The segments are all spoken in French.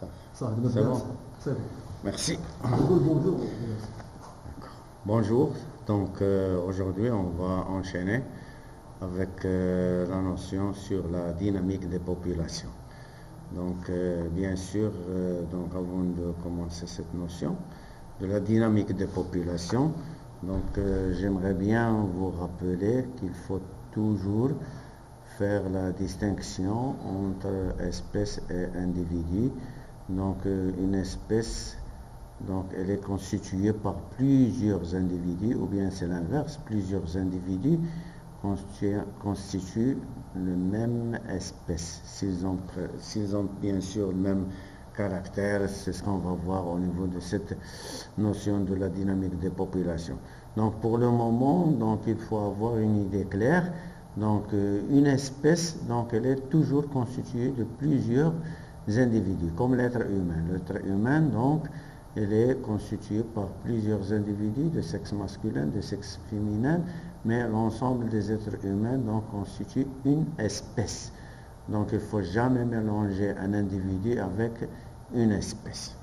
Ça, Ça, c'est bon. C'est bon. Merci. Bonjour. Bonjour. Donc aujourd'hui, on va enchaîner avec la notion sur la dynamique des populations. Donc bien sûr, donc avant de commencer cette notion de la dynamique des populations, donc j'aimerais bien vous rappeler qu'il faut toujours faire la distinction entre espèce et individu. Donc une espèce, donc elle est constituée par plusieurs individus, ou bien c'est l'inverse, plusieurs individus constituent la même espèce. S'ils ont bien sûr le même caractère, c'est ce qu'on va voir au niveau de cette notion de la dynamique des populations. Donc pour le moment, donc il faut avoir une idée claire. Donc une espèce, donc elle est toujours constituée de plusieurs individus, comme l'être humain. L'être humain, donc, elle est constituée par plusieurs individus de sexe masculin, de sexe féminin, mais l'ensemble des êtres humains donc constitue une espèce. Donc il ne faut jamais mélanger un individu avec une espèce.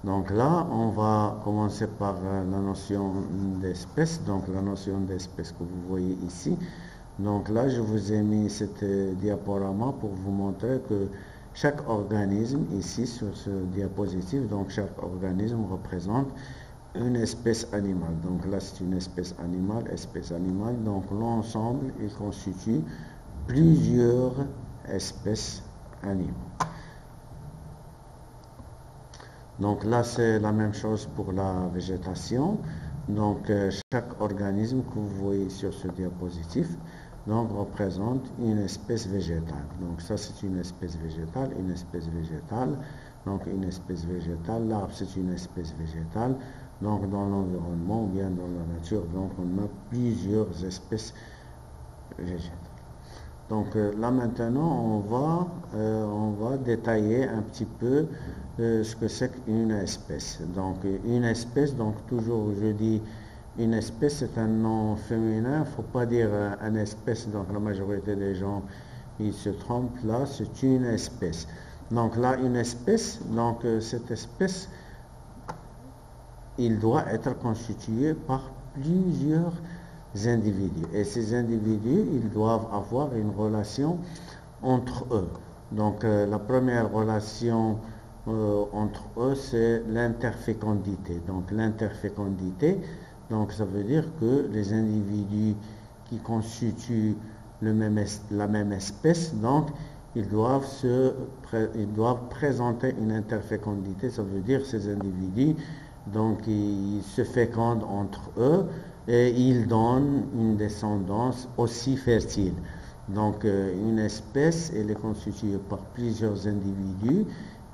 Donc là, on va commencer par la notion d'espèce, donc la notion d'espèce que vous voyez ici. Donc là, je vous ai mis cette diaporama pour vous montrer que chaque organisme, ici sur ce diapositive, donc chaque organisme représente une espèce animale. Donc là, c'est une espèce animale, donc l'ensemble, il constitue plusieurs espèces animales. Donc là, c'est la même chose pour la végétation. Donc chaque organisme que vous voyez sur ce diapositif donc représente une espèce végétale. Donc ça, c'est une espèce végétale, donc une espèce végétale. L'arbre, c'est une espèce végétale. Donc dans l'environnement ou bien dans la nature, donc on a plusieurs espèces végétales. Donc là maintenant, on va détailler un petit peu ce que c'est qu'une espèce. Donc une espèce, donc toujours je dis une espèce, c'est un nom féminin, il ne faut pas dire une espèce, donc la majorité des gens ils se trompent là, c'est une espèce. Donc là, une espèce, donc cette espèce, il doit être constitué par plusieurs individus. Et ces individus, ils doivent avoir une relation entre eux. Donc la première relation entre eux, c'est l'interfécondité. Donc l'interfécondité, donc ça veut dire que les individus qui constituent la même espèce, donc ils doivent présenter une interfécondité. Ça veut dire que ces individus, donc ils se fécondent entre eux et ils donnent une descendance aussi fertile. Donc une espèce, elle est constituée par plusieurs individus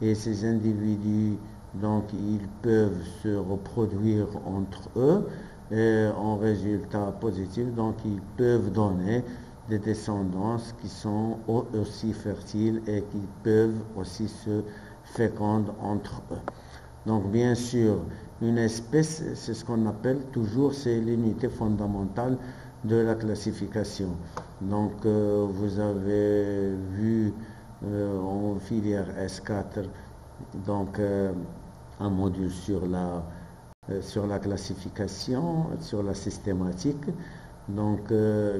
et ces individus, donc ils peuvent se reproduire entre eux et en résultat positif, donc ils peuvent donner des descendances qui sont aussi fertiles et qui peuvent aussi se fécondre entre eux. Donc bien sûr, une espèce, c'est ce qu'on appelle toujours, c'est l'unité fondamentale de la classification. Donc vous avez vu en filière S4 donc un module sur la classification, sur la systématique. Donc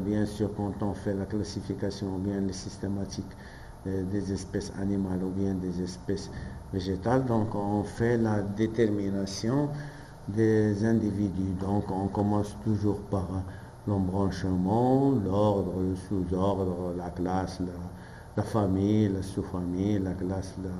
bien sûr, quand on fait la classification ou bien les systématiques des espèces animales ou bien des espèces végétales, donc on fait la détermination des individus. Donc on commence toujours par l'embranchement, l'ordre, le sous-ordre, la classe, la famille, la sous-famille, la classe, la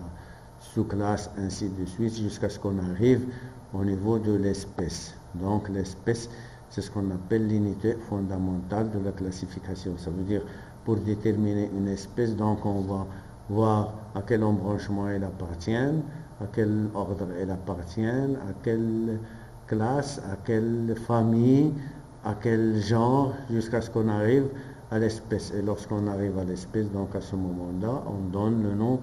sous-classe, ainsi de suite, jusqu'à ce qu'on arrive au niveau de l'espèce. Donc l'espèce, c'est ce qu'on appelle l'unité fondamentale de la classification. Ça veut dire, pour déterminer une espèce, donc on va voir à quel embranchement elle appartient, à quel ordre elle appartient, à quelle classe, à quelle famille, à quel genre, jusqu'à ce qu'on arrive à l'espèce. Et lorsqu'on arrive à l'espèce, donc à ce moment-là, on donne le nom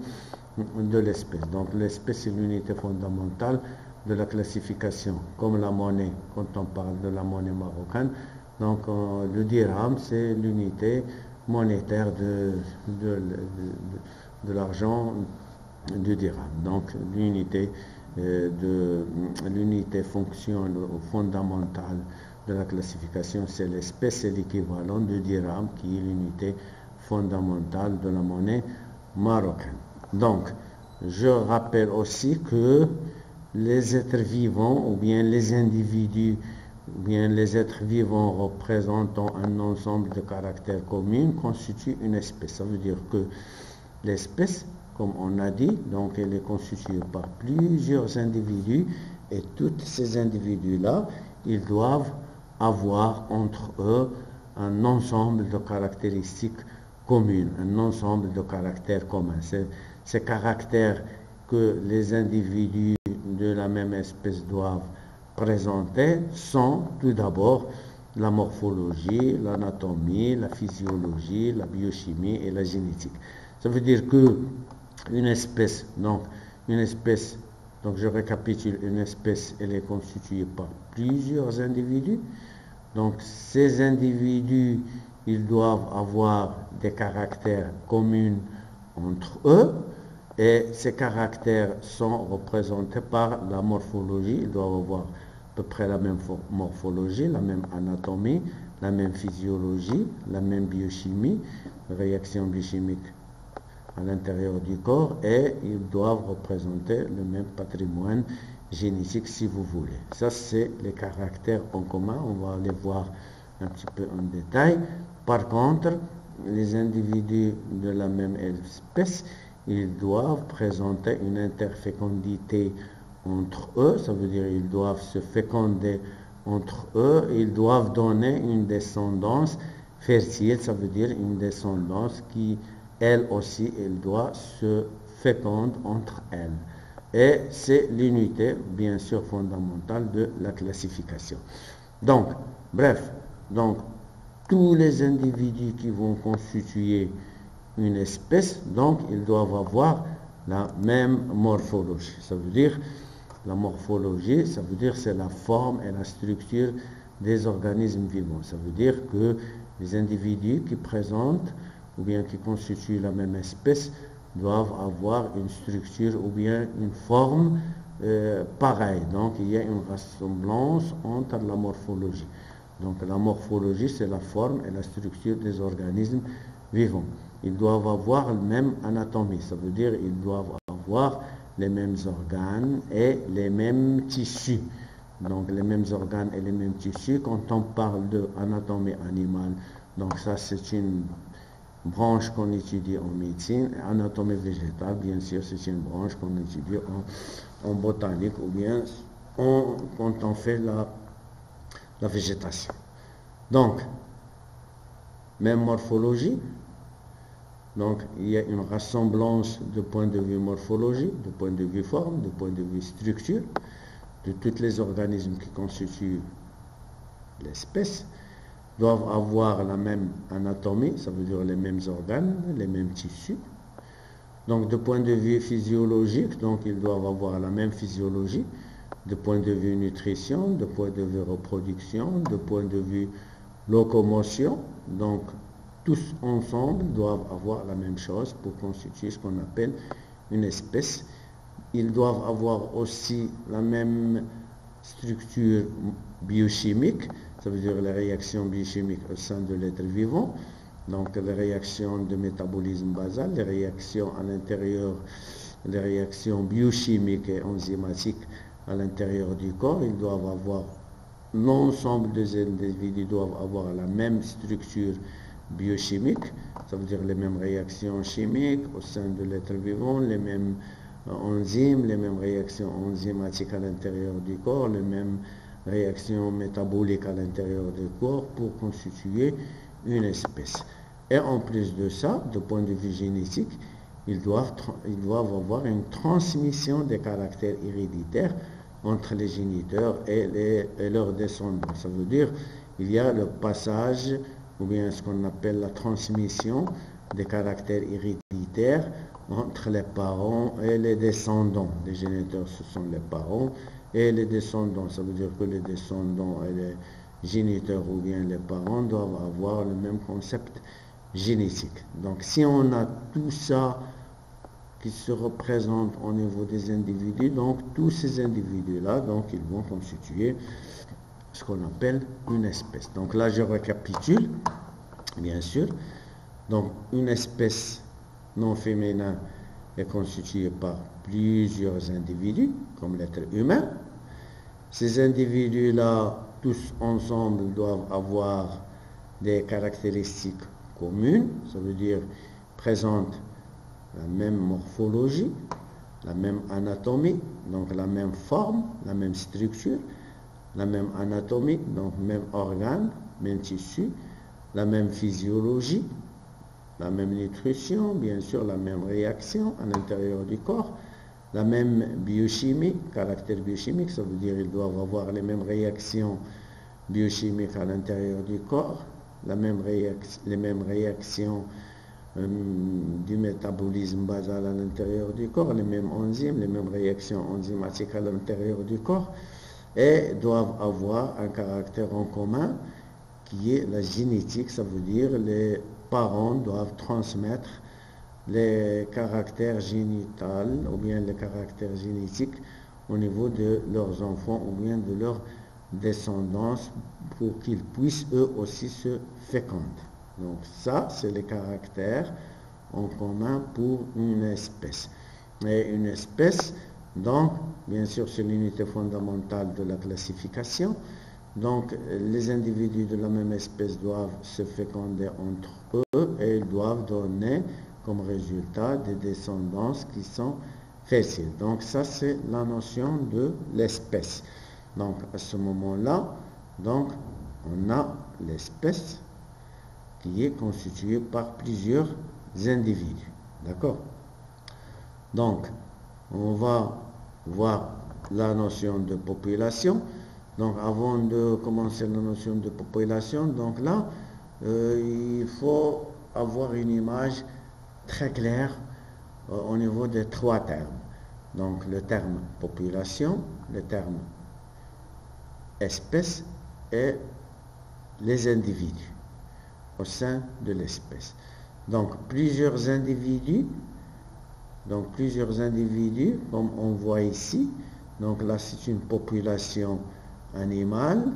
de l'espèce. Donc l'espèce est l'unité fondamentale de la classification, comme la monnaie, quand on parle de la monnaie marocaine. Donc le dirham, c'est l'unité monétaire de l'argent du dirham. Donc l'unité fonction fondamentale de la classification, c'est l'espèce et l'équivalent de dirham qui est l'unité fondamentale de la monnaie marocaine. Donc, je rappelle aussi que les êtres vivants ou bien les individus ou bien les êtres vivants représentant un ensemble de caractères communs constituent une espèce. Ça veut dire que l'espèce, comme on a dit, donc elle est constituée par plusieurs individus et tous ces individus-là, ils doivent avoir entre eux un ensemble de caractéristiques communes, un ensemble de caractères communs. Ces caractères que les individus de la même espèce doivent présenter sont tout d'abord la morphologie, l'anatomie, la physiologie, la biochimie et la génétique. Ça veut dire que une espèce, donc je récapitule, une espèce, elle est constituée par plusieurs individus. Donc ces individus, ils doivent avoir des caractères communs entre eux, et ces caractères sont représentés par la morphologie. Ils doivent avoir à peu près la même morphologie, la même anatomie, la même physiologie, la même biochimie, réaction biochimique à l'intérieur du corps, et ils doivent représenter le même patrimoine génétique, si vous voulez. Ça, c'est les caractères en commun. On va les voir un petit peu en détail. Par contre, les individus de la même espèce, ils doivent présenter une interfécondité entre eux. Ça veut dire qu'ils doivent se féconder entre eux. Ils doivent donner une descendance fertile. Ça veut dire une descendance qui, elle aussi, elle doit se féconder entre elles. Et c'est l'unité, bien sûr, fondamentale de la classification. Donc, bref, tous les individus qui vont constituer une espèce, donc ils doivent avoir la même morphologie. Ça veut dire, la morphologie, ça veut dire c'est la forme et la structure des organismes vivants. Ça veut dire que les individus qui présentent ou bien qui constituent la même espèce doivent avoir une structure ou bien une forme pareille. Donc il y a une ressemblance entre la morphologie. Donc la morphologie, c'est la forme et la structure des organismes vivants. Ils doivent avoir la même anatomie, ça veut dire ils doivent avoir les mêmes organes et les mêmes tissus. Donc les mêmes organes et les mêmes tissus. Quand on parle d'anatomie animale, donc ça c'est une branche qu'on étudie en médecine. Anatomie végétale, bien sûr, c'est une branche qu'on étudie en botanique ou bien quand on fait la végétation. Donc, même morphologie. Donc, il y a une ressemblance de point de vue morphologie, de point de vue forme, de point de vue structure, de tous les organismes qui constituent l'espèce, doivent avoir la même anatomie, ça veut dire les mêmes organes, les mêmes tissus. Donc, de point de vue physiologique, donc ils doivent avoir la même physiologie, de point de vue nutrition, de point de vue reproduction, de point de vue locomotion. Donc, tous ensemble doivent avoir la même chose pour constituer ce qu'on appelle une espèce. Ils doivent avoir aussi la même structure biochimique, ça veut dire les réactions biochimiques au sein de l'être vivant, donc les réactions de métabolisme basal, les réactions à l'intérieur, les réactions biochimiques et enzymatiques à l'intérieur du corps. Ils doivent avoir, l'ensemble des individus doivent avoir la même structure biochimique, ça veut dire les mêmes réactions chimiques au sein de l'être vivant, les mêmes enzymes, les mêmes réactions enzymatiques à l'intérieur du corps, les mêmes réactions métaboliques à l'intérieur du corps pour constituer une espèce. Et en plus de ça, de point de vue génétique, ils doivent avoir une transmission des caractères héréditaires entre les géniteurs et leurs descendants. Ça veut dire il y a le passage ou bien ce qu'on appelle la transmission des caractères héréditaires entre les parents et les descendants. Les géniteurs, ce sont les parents, et les descendants, ça veut dire que les descendants et les géniteurs ou bien les parents doivent avoir le même concept génétique. Donc si on a tout ça qui se représente au niveau des individus, donc tous ces individus-là, donc ils vont constituer ce qu'on appelle une espèce. Donc là, je récapitule, bien sûr. Donc une espèce non féminin est constituée par plusieurs individus, comme l'être humain. Ces individus-là, tous ensemble, doivent avoir des caractéristiques communes, ça veut dire présentent la même morphologie, la même anatomie, donc la même forme, la même structure, la même anatomie, donc même organe, même tissu, la même physiologie, la même nutrition, bien sûr la même réaction à l'intérieur du corps, la même biochimie, caractère biochimique, ça veut dire qu'ils doivent avoir les mêmes réactions biochimiques à l'intérieur du corps, les mêmes réactions du métabolisme basal à l'intérieur du corps, les mêmes enzymes, les mêmes réactions enzymatiques à l'intérieur du corps, et doivent avoir un caractère en commun qui est la génétique, ça veut dire les parents doivent transmettre les caractères génitals ou bien les caractères génétiques au niveau de leurs enfants ou bien de leur descendance pour qu'ils puissent eux aussi se féconder. Donc ça, c'est les caractères en commun pour une espèce. Et une espèce, donc, bien sûr, c'est l'unité fondamentale de la classification. Donc, les individus de la même espèce doivent se féconder entre eux et ils doivent donner comme résultat des descendances qui sont fertiles. Donc, ça, c'est la notion de l'espèce. Donc, à ce moment-là, donc, on a l'espèce qui est constituée par plusieurs individus. D'accord? Donc, on va voir la notion de population. Donc, avant de commencer la notion de population, donc là, il faut avoir une image très claire au niveau des trois termes. Donc, le terme population, le terme espèce et les individus au sein de l'espèce. Donc, plusieurs individus, comme on voit ici. Donc là, c'est une population animale.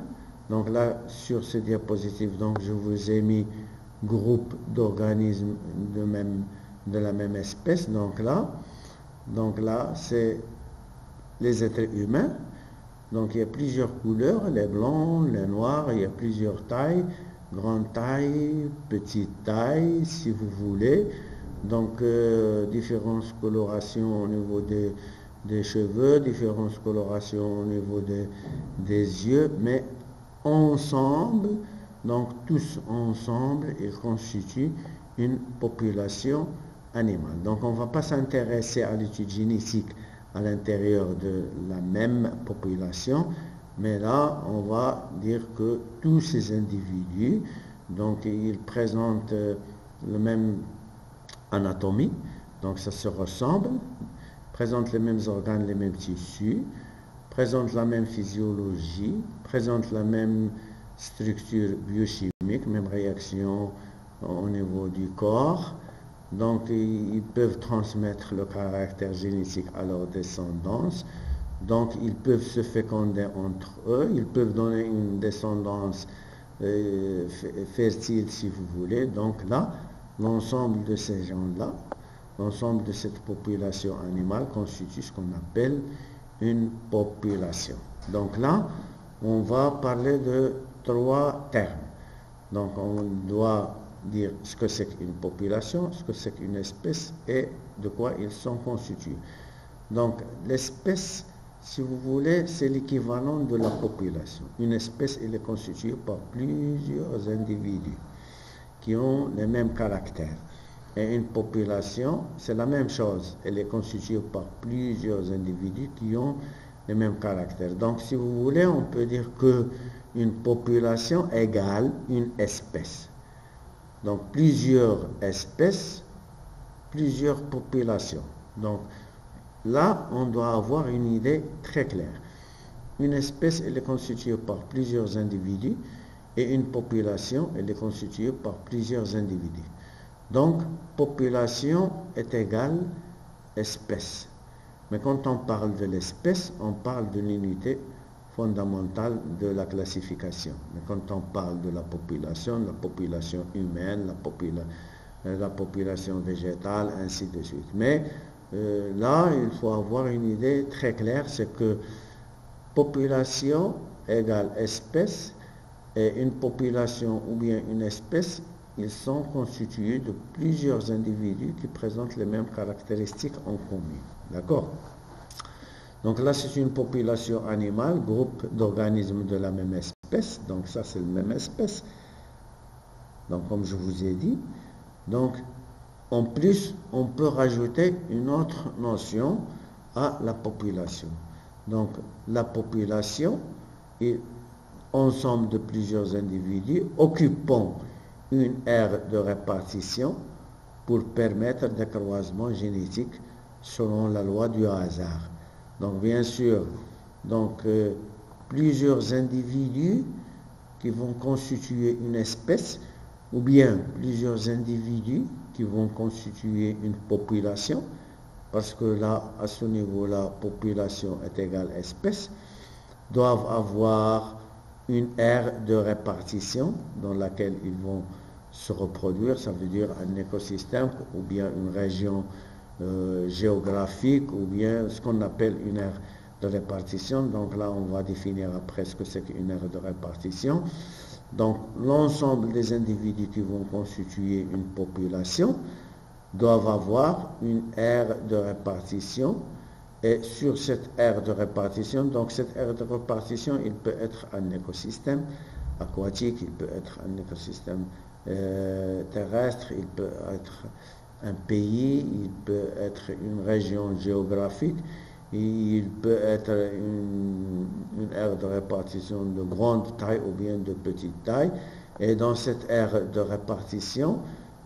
Donc là, sur ce diapositive, donc je vous ai mis groupe d'organismes de la même espèce. Donc là, c'est les êtres humains. Donc il y a plusieurs couleurs, les blancs, les noirs, il y a plusieurs tailles, grande taille, petite taille, si vous voulez. Donc différentes colorations au niveau des cheveux, différentes colorations au niveau des yeux, mais ensemble, donc tous ensemble, ils constituent une population animale. Donc on ne va pas s'intéresser à l'étude génétique à l'intérieur de la même population, mais là on va dire que tous ces individus, donc ils présentent le même anatomie, donc ça se ressemble, présentent les mêmes organes, les mêmes tissus, présentent la même physiologie, présentent la même structure biochimique, même réaction au niveau du corps. Donc ils peuvent transmettre le caractère génétique à leur descendance. Donc ils peuvent se féconder entre eux, ils peuvent donner une descendance fertile si vous voulez. Donc là, l'ensemble de ces gens-là, l'ensemble de cette population animale constitue ce qu'on appelle une population. Donc là, on va parler de trois termes. Donc on doit dire ce que c'est qu'une population, ce que c'est qu'une espèce et de quoi ils sont constitués. Donc l'espèce, si vous voulez, c'est l'équivalent de la population. Une espèce, elle est constituée par plusieurs individus qui ont les mêmes caractères. Et une population, c'est la même chose. Elle est constituée par plusieurs individus qui ont les mêmes caractères. Donc, si vous voulez, on peut dire qu'une population égale une espèce. Donc, plusieurs espèces, plusieurs populations. Donc, là, on doit avoir une idée très claire. Une espèce, elle est constituée par plusieurs individus et une population, elle est constituée par plusieurs individus. Donc, population est égale espèce. Mais quand on parle de l'espèce, on parle d'une unité fondamentale de la classification. Mais quand on parle de la population humaine, la population végétale, ainsi de suite. Mais là, il faut avoir une idée très claire, c'est que population égale espèce, et une population ou bien une espèce, ils sont constitués de plusieurs individus qui présentent les mêmes caractéristiques en commun. D'accord? Donc là, c'est une population animale, groupe d'organismes de la même espèce. Donc ça, c'est la même espèce. Donc comme je vous ai dit. Donc, en plus, on peut rajouter une autre notion à la population. Donc, la population est ensemble de plusieurs individus occupant une aire de répartition pour permettre des croisements génétiques selon la loi du hasard. Donc, bien sûr, plusieurs individus qui vont constituer une espèce, ou bien plusieurs individus qui vont constituer une population, parce que là, à ce niveau-là, population est égale espèce, doivent avoir une aire de répartition dans laquelle ils vont se reproduire, ça veut dire un écosystème ou bien une région géographique ou bien ce qu'on appelle une aire de répartition. Donc là, on va définir après ce que c'est qu'une aire de répartition. Donc, l'ensemble des individus qui vont constituer une population doivent avoir une aire de répartition. Et sur cette aire de répartition, donc cette aire de répartition, il peut être un écosystème aquatique, il peut être un écosystème terrestre, il peut être un pays, il peut être une région géographique, il peut être une aire de répartition de grande taille ou bien de petite taille. Et dans cette aire de répartition,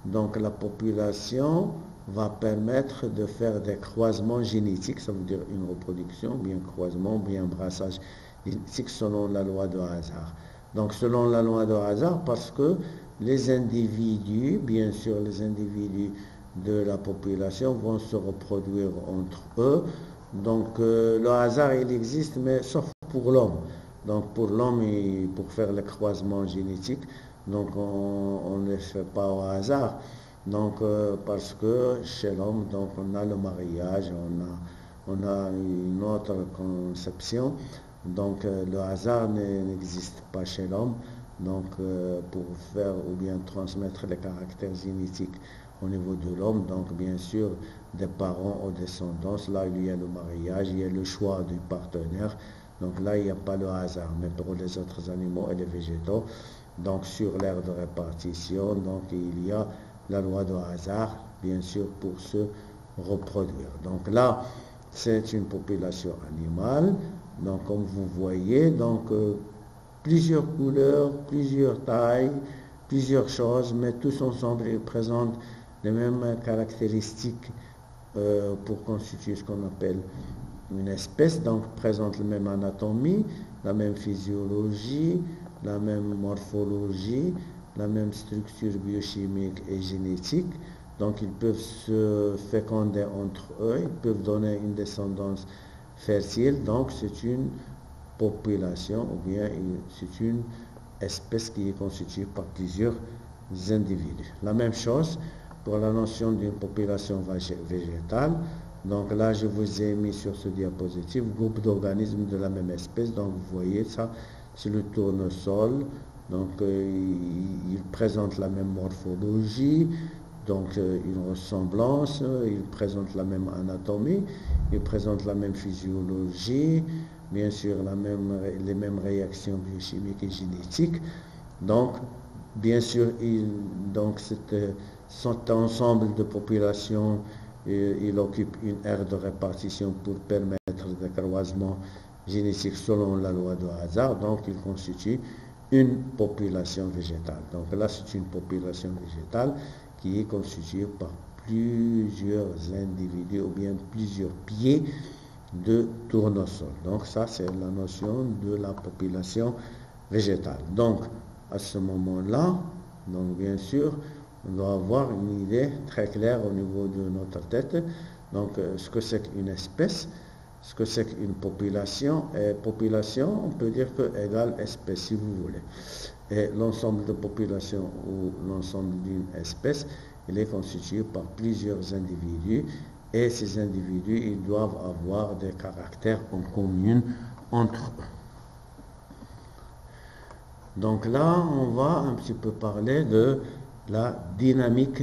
donc la population va permettre de faire des croisements génétiques, ça veut dire une reproduction, bien croisement, bien brassage génétique selon la loi de hasard. Donc selon la loi de hasard, parce que les individus, bien sûr les individus de la population vont se reproduire entre eux. Donc le hasard il existe, mais sauf pour l'homme. Donc pour l'homme et pour faire les croisements génétiques, donc on ne les fait pas au hasard. Donc parce que chez l'homme, donc on a le mariage, on a une autre conception. Donc le hasard n'existe pas chez l'homme. Donc pour faire ou bien transmettre les caractères génétiques au niveau de l'homme, donc bien sûr des parents aux descendants, là il y a le mariage, il y a le choix du partenaire, donc là il n'y a pas le hasard. Mais pour les autres animaux et les végétaux, donc sur l'aire de répartition, donc il y a la loi de hasard, bien sûr pour se reproduire. Donc là c'est une population animale, donc comme vous voyez, donc plusieurs couleurs, plusieurs tailles, plusieurs choses, mais tous ensemble ils présentent les mêmes caractéristiques pour constituer ce qu'on appelle une espèce, donc présente la même anatomie, la même physiologie, la même morphologie, la même structure biochimique et génétique. Donc ils peuvent se féconder entre eux, ils peuvent donner une descendance fertile. Donc c'est une population ou bien c'est une espèce qui est constituée par plusieurs individus. La même chose pour la notion d'une population végétale. Donc là, je vous ai mis sur ce diapositive groupe d'organismes de la même espèce. Donc vous voyez ça, c'est le tournesol. Donc il présente la même morphologie, donc une ressemblance, il présente la même anatomie, il présente la même physiologie, bien sûr les mêmes réactions biochimiques et génétiques. Donc bien sûr, donc cet ensemble de populations, il occupe une aire de répartition pour permettre des croisements génétiques selon la loi de hasard. Donc il constitue une population végétale. Donc là, c'est une population végétale qui est constituée par plusieurs individus ou bien plusieurs pieds de tournesol. Donc ça, c'est la notion de la population végétale. Donc, à ce moment-là, donc bien sûr, On doit avoir une idée très claire au niveau de notre tête. Donc, ce que c'est qu'une espèce, ce que c'est qu'une population. Et population, on peut dire que égale espèce, si vous voulez. Et l'ensemble de population ou l'ensemble d'une espèce, il est constitué par plusieurs individus. Et ces individus, ils doivent avoir des caractères en commun entre eux. Donc là, on va un petit peu parler de la dynamique,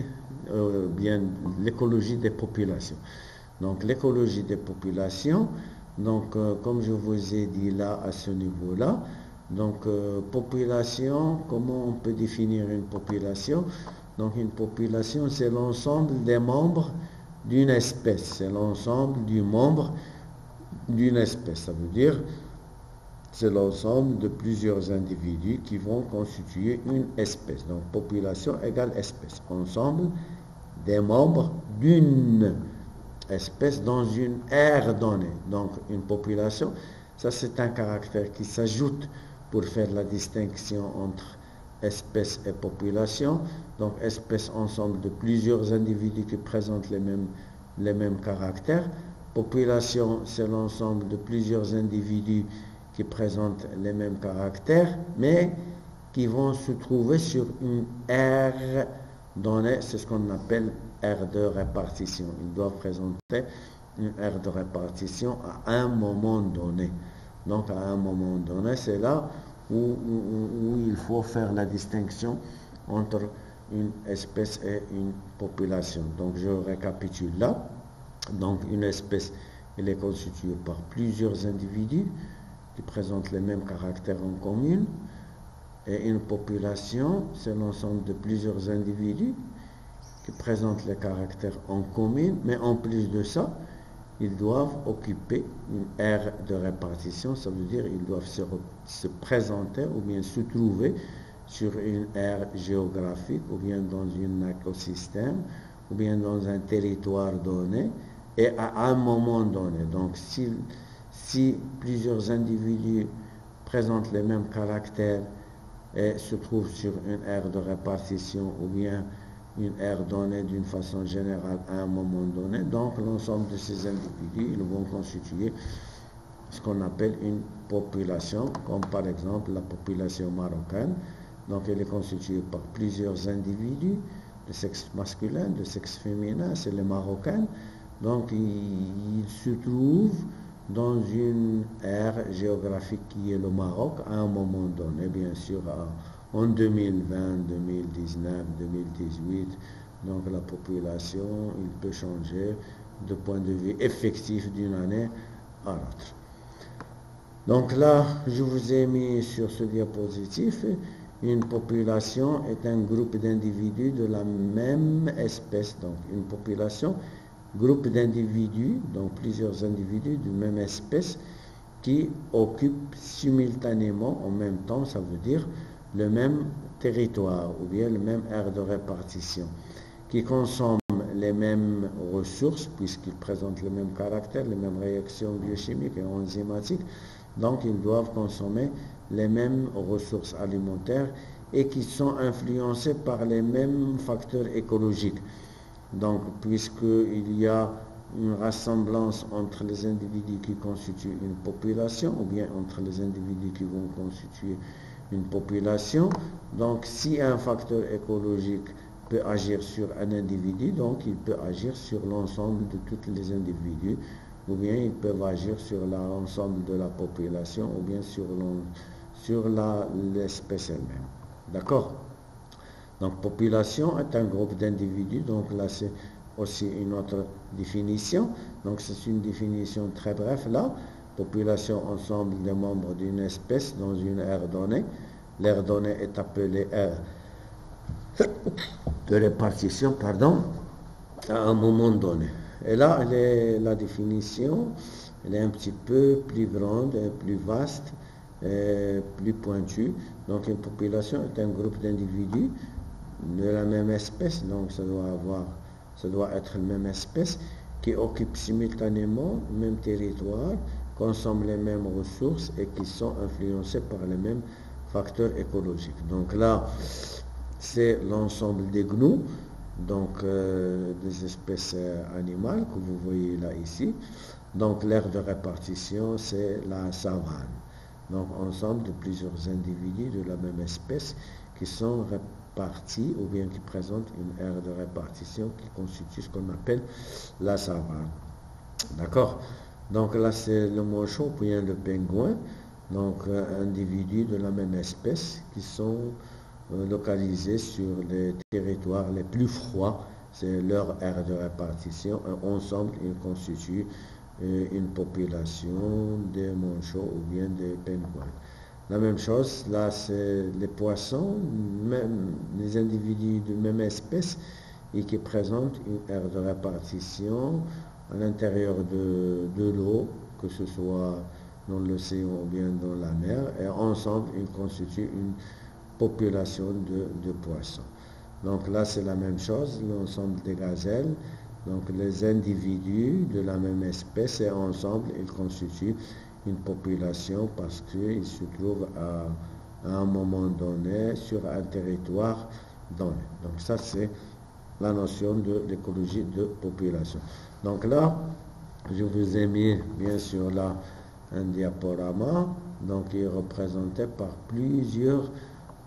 bien l'écologie des populations. Donc l'écologie des populations, donc comme je vous ai dit là à ce niveau-là, donc population, comment on peut définir une population? Donc une population, c'est l'ensemble des membres d'une espèce, c'est l'ensemble du membre d'une espèce, ça veut dire c'est l'ensemble de plusieurs individus qui vont constituer une espèce. Donc, population égale espèce. Ensemble des membres d'une espèce dans une aire donnée. Donc, une population, ça c'est un caractère qui s'ajoute pour faire la distinction entre espèce et population. Donc, espèce, ensemble de plusieurs individus qui présentent les mêmes caractères. Population, c'est l'ensemble de plusieurs individus qui présentent les mêmes caractères, mais qui vont se trouver sur une aire donnée, c'est ce qu'on appelle aire de répartition. Ils doivent présenter une aire de répartition à un moment donné. Donc à un moment donné, c'est là où il faut faire la distinction entre une espèce et une population. Donc je récapitule là. Donc une espèce, elle est constituée par plusieurs individus qui présentent les mêmes caractères en commun, et une population, c'est l'ensemble de plusieurs individus qui présentent les caractères en commun, mais en plus de ça, ils doivent occuper une aire de répartition, ça veut dire ils doivent se présenter ou bien se trouver sur une aire géographique ou bien dans un écosystème ou bien dans un territoire donné et à un moment donné. Donc si plusieurs individus présentent les mêmes caractères et se trouvent sur une aire de répartition ou bien une aire donnée d'une façon générale à un moment donné, donc l'ensemble de ces individus, ils vont constituer ce qu'on appelle une population, comme par exemple la population marocaine. Donc elle est constituée par plusieurs individus de sexe masculin, de sexe féminin, c'est les Marocains. Donc ils se trouvent dans une aire géographique qui est le Maroc à un moment donné, bien sûr en 2020, 2019, 2018. Donc la population, il peut changer de point de vue effectif d'une année à l'autre. Donc là, je vous ai mis sur ce diapositive, une population est un groupe d'individus de la même espèce. Donc une population, groupe d'individus, donc plusieurs individus de même espèce qui occupent simultanément, en même temps, ça veut dire le même territoire ou bien le même aire de répartition, qui consomment les mêmes ressources puisqu'ils présentent les mêmes caractères, les mêmes réactions biochimiques et enzymatiques. Donc ils doivent consommer les mêmes ressources alimentaires et qui sont influencées par les mêmes facteurs écologiques. Donc, puisqu'il y a une ressemblance entre les individus qui constituent une population, ou bien entre les individus qui vont constituer une population, donc si un facteur écologique peut agir sur un individu, donc il peut agir sur l'ensemble de tous les individus, ou bien ils peuvent agir sur l'ensemble de la population, ou bien sur l'espèce elle-même. D'accord ? Donc, population est un groupe d'individus. Donc, là, c'est aussi une autre définition. Donc, c'est une définition très brève. Là, population, ensemble des membres d'une espèce dans une aire donnée. L'aire donnée est appelée aire de répartition, pardon, à un moment donné. Et là, la définition, elle est un petit peu plus grande, plus vaste, plus pointue. Donc, une population est un groupe d'individus de la même espèce, donc ça doit être la même espèce qui occupe simultanément le même territoire, consomme les mêmes ressources et qui sont influencés par les mêmes facteurs écologiques. Donc là, c'est l'ensemble des gnous, donc des espèces animales que vous voyez là ici. Donc l'aire de répartition, c'est la savane. Donc ensemble de plusieurs individus de la même espèce qui sont répartis ou bien qui présentent une aire de répartition qui constitue ce qu'on appelle la savane. D'accord? Donc là c'est le manchot ou bien le pingouin, donc individus de la même espèce qui sont localisés sur les territoires les plus froids. C'est leur aire de répartition. Ensemble, ils constituent une population de manchots ou bien de pingouins. La même chose, là, c'est les poissons, même les individus de même espèce et qui présentent une aire de répartition à l'intérieur de l'eau, que ce soit dans l'océan ou bien dans la mer, et ensemble, ils constituent une population de poissons. Donc là, c'est la même chose, l'ensemble des gazelles. Donc les individus de la même espèce et ensemble, ils constituent une population parce qu'ils se trouvent à un moment donné sur un territoire donné. Donc ça, c'est la notion de l'écologie de population. Donc là, je vous ai mis bien sûr là un diaporama. Donc il est représenté par plusieurs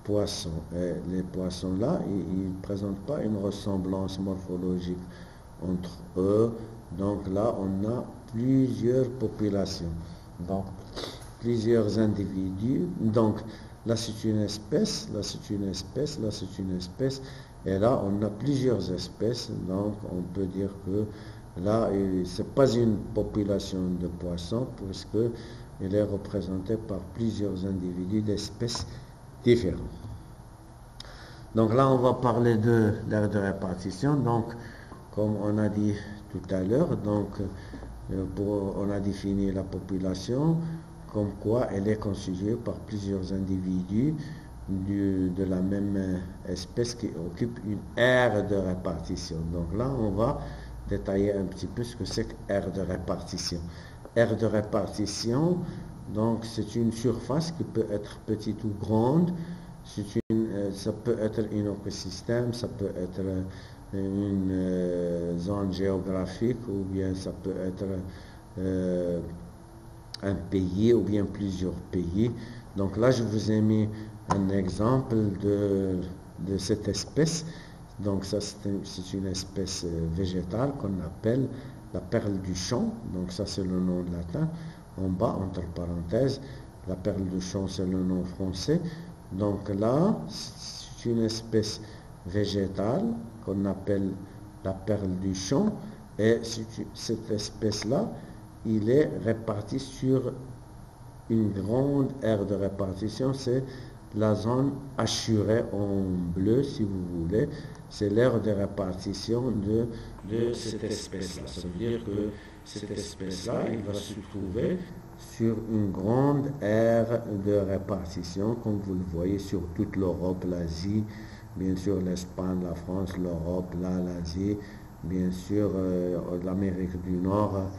poissons. Et les poissons là, ils ne présentent pas une ressemblance morphologique entre eux. Donc là, on a plusieurs populations. Donc, plusieurs individus. Donc, là, c'est une espèce, là, c'est une espèce, là, c'est une espèce. Et là, on a plusieurs espèces. Donc, on peut dire que là, ce n'est pas une population de poissons, puisque il est représenté par plusieurs individus d'espèces différentes. Donc là, on va parler de l'aire de répartition. Donc, comme on a dit tout à l'heure, donc on a défini la population comme quoi elle est constituée par plusieurs individus de la même espèce qui occupe une aire de répartition. Donc là, on va détailler un petit peu ce que c'est qu'aire de répartition. Aire de répartition, donc c'est une surface qui peut être petite ou grande. Ça peut être un écosystème, ça peut être une zone géographique ou bien ça peut être un pays ou bien plusieurs pays. Donc là, je vous ai mis un exemple de cette espèce. Donc ça, c'est une espèce végétale qu'on appelle la perle du champ. Donc ça, c'est le nom latin. En bas, entre parenthèses, la perle du champ, c'est le nom français. Donc là, c'est une espèce végétale qu'on appelle la perle du champ. Et cette espèce-là, il est réparti sur une grande aire de répartition. C'est la zone hachurée en bleu, si vous voulez. C'est l'aire de répartition de cette espèce-là. Ça veut dire que cette espèce-là, il va se trouver sur une grande aire de répartition, comme vous le voyez sur toute l'Europe, l'Asie, bien sûr l'Espagne, la France, l'Europe, l'Asie, bien sûr l'Amérique du Nord.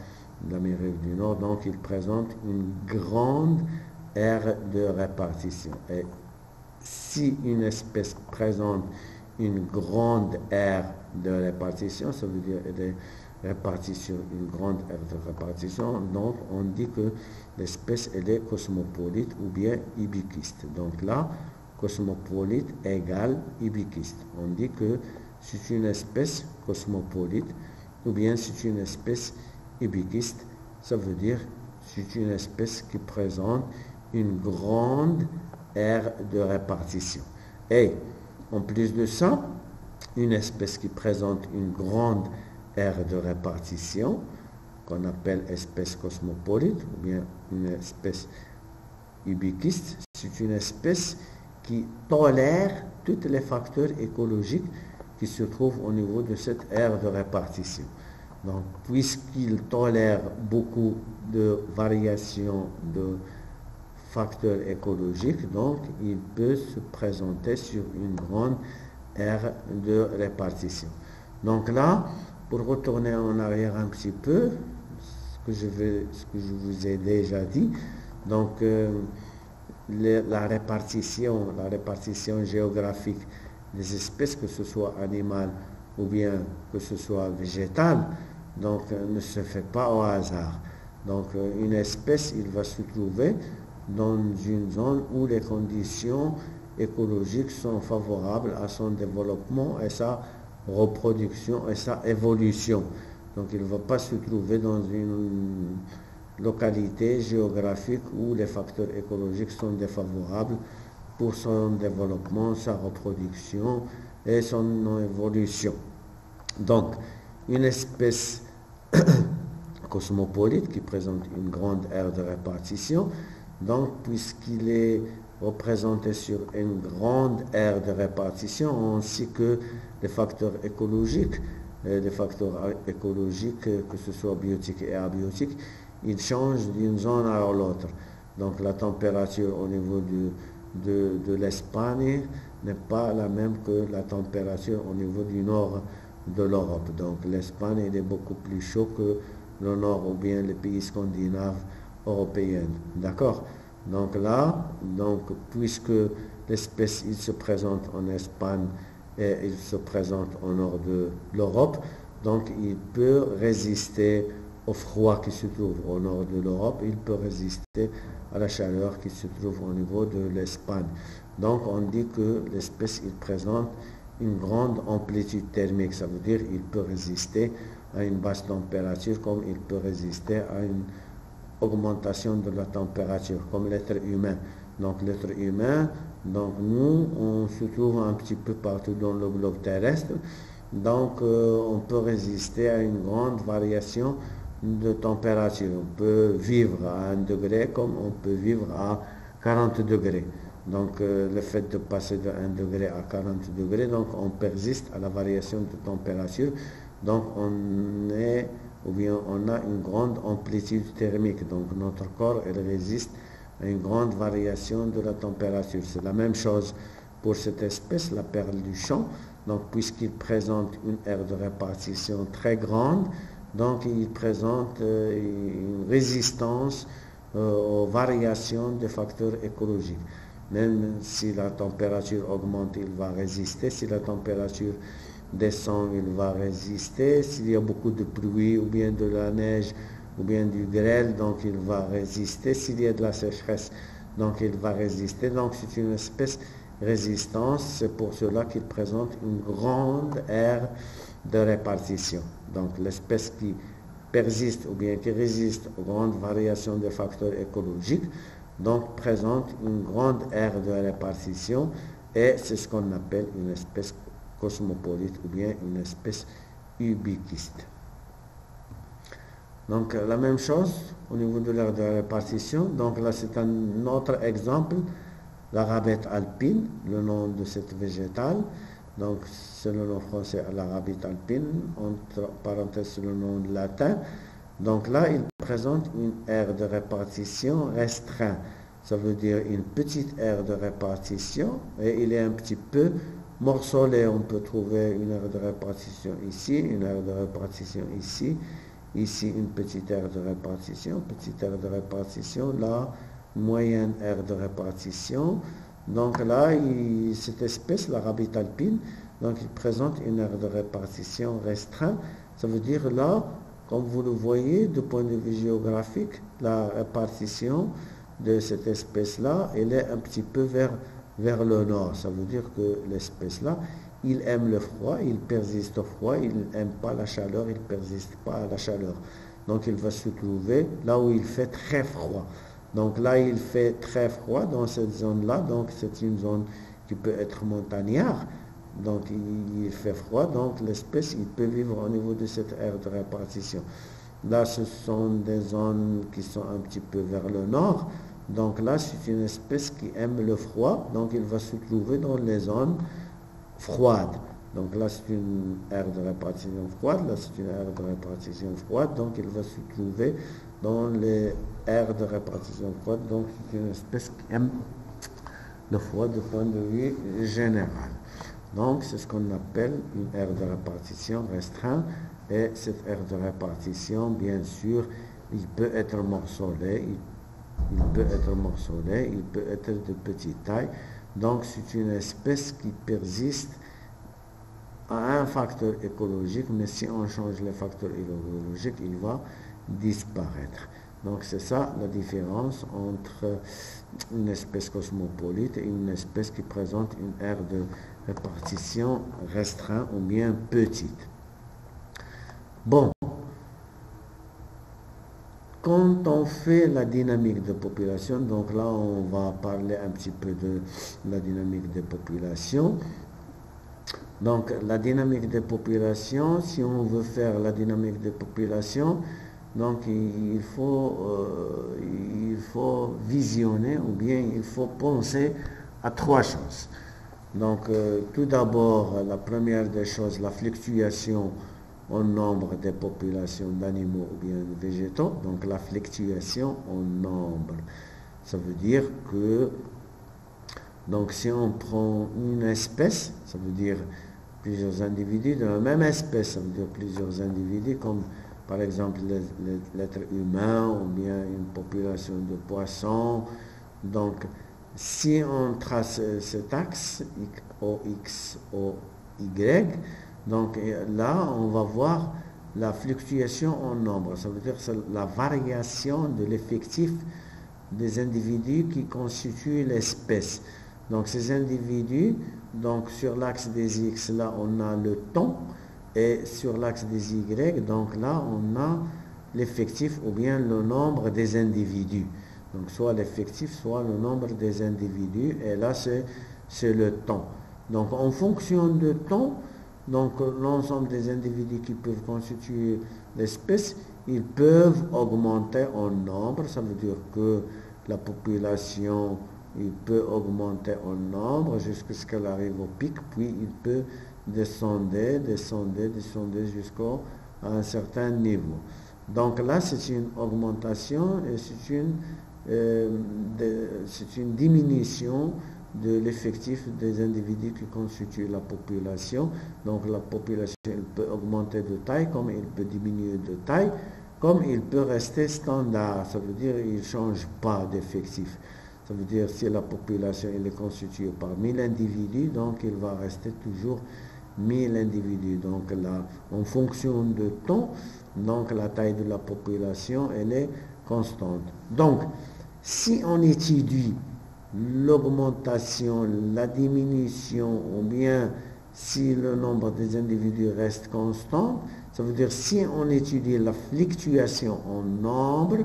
Donc il présente une grande aire de répartition. Et si une espèce présente une grande aire de répartition, ça veut dire qu'elle est répartie sur une grande aire de répartition, donc on dit que l'espèce elle est cosmopolite ou bien ubiquiste. Donc là, cosmopolite égale ubiquiste. On dit que c'est une espèce cosmopolite ou bien c'est une espèce ubiquiste. Ça veut dire c'est une espèce qui présente une grande aire de répartition. Et en plus de ça, une espèce qui présente une grande aire de répartition, qu'on appelle espèce cosmopolite, ou bien une espèce ubiquiste, c'est une espèce qui tolère tous les facteurs écologiques qui se trouvent au niveau de cette aire de répartition. Donc, puisqu'il tolère beaucoup de variations de facteurs écologiques, donc il peut se présenter sur une grande aire de répartition. Donc là, pour retourner en arrière un petit peu, ce que je vous ai déjà dit, donc la répartition géographique des espèces, que ce soit animales ou bien que ce soit végétales, donc ne se fait pas au hasard. Donc une espèce, il va se trouver dans une zone où les conditions écologiques sont favorables à son développement et sa reproduction et sa évolution. Donc il ne va pas se trouver dans une localité géographique où les facteurs écologiques sont défavorables pour son développement, sa reproduction et son évolution. Donc, une espèce cosmopolite qui présente une grande aire de répartition, donc puisqu'il est représenté sur une grande aire de répartition, ainsi que les facteurs écologiques, que ce soit biotiques et abiotiques, ils changent d'une zone à l'autre. Donc la température au niveau de l'Espagne n'est pas la même que la température au niveau du nord de l'Europe. Donc l'Espagne est beaucoup plus chaud que le nord ou bien les pays scandinaves européens. D'accord? Donc là, puisque l'espèce il se présente en Espagne et il se présente au nord de l'Europe, donc il peut résister au froid qui se trouve au nord de l'Europe, il peut résister à la chaleur qui se trouve au niveau de l'Espagne. Donc on dit que l'espèce il présente une grande amplitude thermique, ça veut dire qu'il peut résister à une basse température comme il peut résister à une augmentation de la température, comme l'être humain. Donc l'être humain, donc nous, on se trouve un petit peu partout dans le globe terrestre, donc on peut résister à une grande variation de température. On peut vivre à 1 degré comme on peut vivre à 40 degrés. Donc le fait de passer de 1 degré à 40 degrés, donc on persiste à la variation de température. Donc on a une grande amplitude thermique. Donc notre corps il résiste à une grande variation de la température. C'est la même chose pour cette espèce, la perle du champ. Donc puisqu'il présente une aire de répartition très grande, donc il présente une résistance aux variations des facteurs écologiques. Même si la température augmente, il va résister. Si la température descend, il va résister. S'il y a beaucoup de pluie ou bien de la neige ou bien du grêle, donc il va résister. S'il y a de la sécheresse, donc il va résister. Donc c'est une espèce résistance. C'est pour cela qu'il présente une grande aire de répartition. Donc l'espèce qui persiste ou bien qui résiste aux grandes variations des facteurs écologiques, donc présente une grande aire de répartition et c'est ce qu'on appelle une espèce cosmopolite ou bien une espèce ubiquiste. Donc la même chose au niveau de l'aire de répartition. Donc là c'est un autre exemple, la rabette alpine, le nom de cette végétale. Donc c'est le nom français, la rabette alpine, entre parenthèses c'est le nom latin. Donc là, il présente une aire de répartition restreinte. Ça veut dire une petite aire de répartition et il est un petit peu morcelé. On peut trouver une aire de répartition ici, une aire de répartition ici, ici une petite aire de répartition, là, moyenne aire de répartition. Donc là, cette espèce, la rabette alpine, donc il présente une aire de répartition restreinte. Ça veut dire là, comme vous le voyez, du point de vue géographique, la répartition de cette espèce-là, elle est un petit peu vers le nord. Ça veut dire que l'espèce-là, il aime le froid, il persiste au froid, il n'aime pas la chaleur, il ne persiste pas à la chaleur. Donc il va se trouver là où il fait très froid. Donc là, il fait très froid dans cette zone-là. Donc c'est une zone qui peut être montagnard. Donc il fait froid, donc l'espèce il peut vivre au niveau de cette aire de répartition. Là ce sont des zones qui sont un petit peu vers le nord, donc là c'est une espèce qui aime le froid, donc il va se trouver dans les zones froides. Donc là c'est une aire de répartition froide, là c'est une aire de répartition froide, donc il va se trouver dans les aires de répartition froide, donc c'est une espèce qui aime le froid du point de vue général. Donc, c'est ce qu'on appelle une aire de répartition restreinte. Et cette aire de répartition, bien sûr, il peut être morcelé, il peut être de petite taille. Donc c'est une espèce qui persiste à un facteur écologique, mais si on change le facteur écologique, il va disparaître. Donc c'est ça la différence entre une espèce cosmopolite et une espèce qui présente une aire de répartition restreinte ou bien petite. Bon, quand on fait la dynamique de population, donc là on va parler un petit peu de la dynamique de population. Donc la dynamique de population, si on veut faire la dynamique de population, donc il faut visionner ou bien il faut penser à trois choses. Donc tout d'abord, la première des choses, la fluctuation en nombre des populations d'animaux ou bien de végétaux. Donc la fluctuation en nombre, ça veut dire que donc si on prend une espèce, ça veut dire plusieurs individus de la même espèce, ça veut dire plusieurs individus comme par exemple l'être humain ou bien une population de poissons. Donc si on trace cet axe X, O, Y, donc là on va voir la fluctuation en nombre, ça veut dire la variation de l'effectif des individus qui constituent l'espèce. Donc ces individus, donc sur l'axe des X, là on a le temps, et sur l'axe des Y, donc là on a l'effectif ou bien le nombre des individus. Donc soit l'effectif, soit le nombre des individus, et là c'est le temps. Donc en fonction de temps, donc l'ensemble des individus qui peuvent constituer l'espèce, ils peuvent augmenter en nombre, ça veut dire que la population, il peut augmenter en nombre jusqu'à ce qu'elle arrive au pic, puis il peut descendre jusqu'à un certain niveau. Donc là, c'est une augmentation et c'est une diminution de l'effectif des individus qui constituent la population. Donc la population, elle peut augmenter de taille, comme elle peut diminuer de taille, comme il peut rester standard. Ça veut dire qu'il ne change pas d'effectif. Ça veut dire si la population elle est constituée par 1000 individus, donc il va rester toujours 1000 individus. Donc là, en fonction de temps, donc la taille de la population, elle est constante. Donc, si on étudie l'augmentation, la diminution, ou bien si le nombre des individus reste constant, ça veut dire si on étudie la fluctuation en nombre